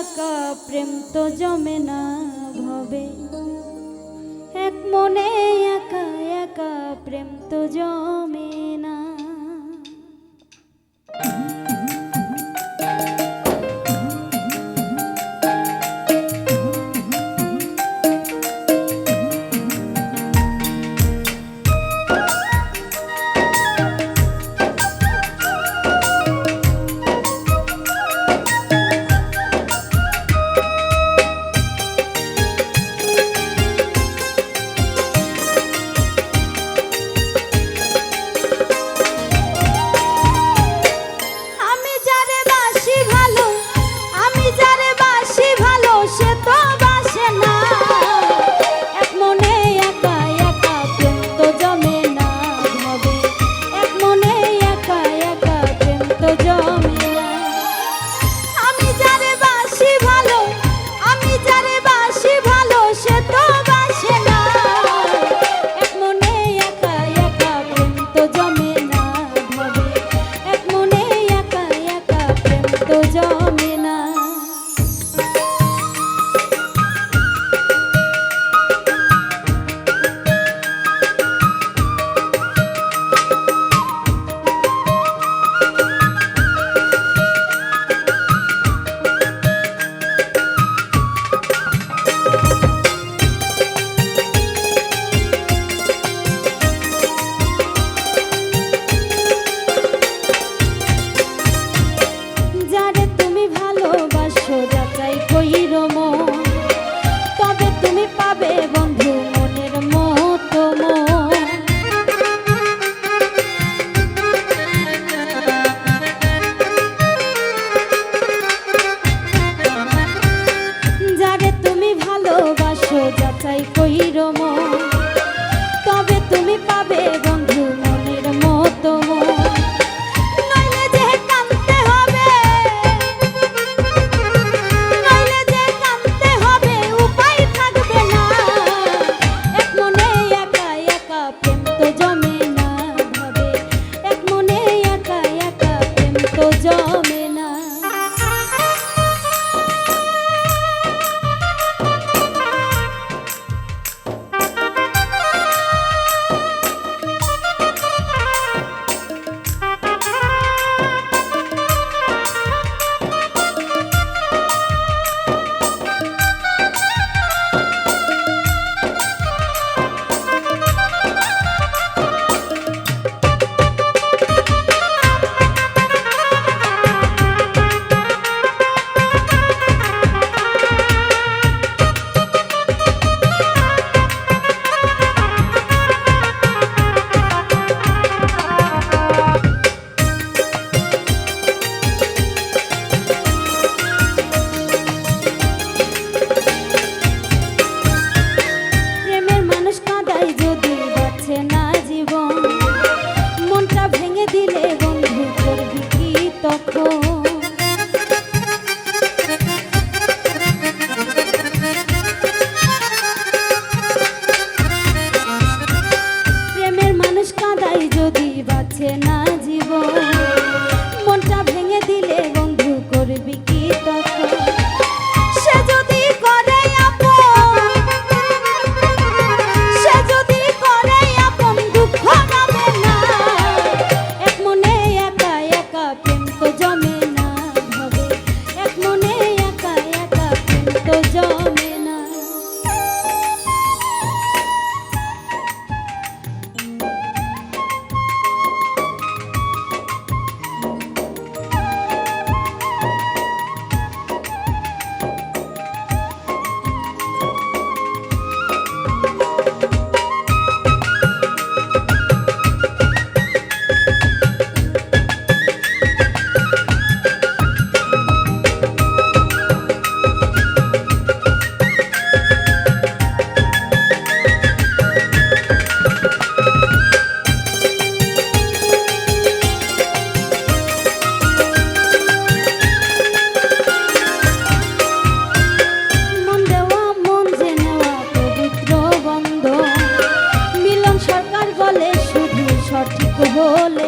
একা প্রেম তো জমে না ভবে, এক মনে একা একা প্রেম তো জমে না। যাচাই কইরো মন, তবে তুমি পাবে বন্ধু মনের মতো মন। নইলে যে কাঁদতে হবে, নইলে যে কাঁদতে হবে, উপায় থাকবে না। এক মনে একা একা প্রেম তো জমে না ভাবে, এক মনে একা একা প্রেম তো জমে না। না জীবন মনটা ভেঙে দিলে বন্ধু করবি কি তখন? সে যদি করে আপন, সে যদি করে আপন, দুঃখ পাবে না। এক মনে একা একা প্রেম তো জমে না ভাবে, এক মনে একা একা প্রেম তো জমে না। সঠিক হলে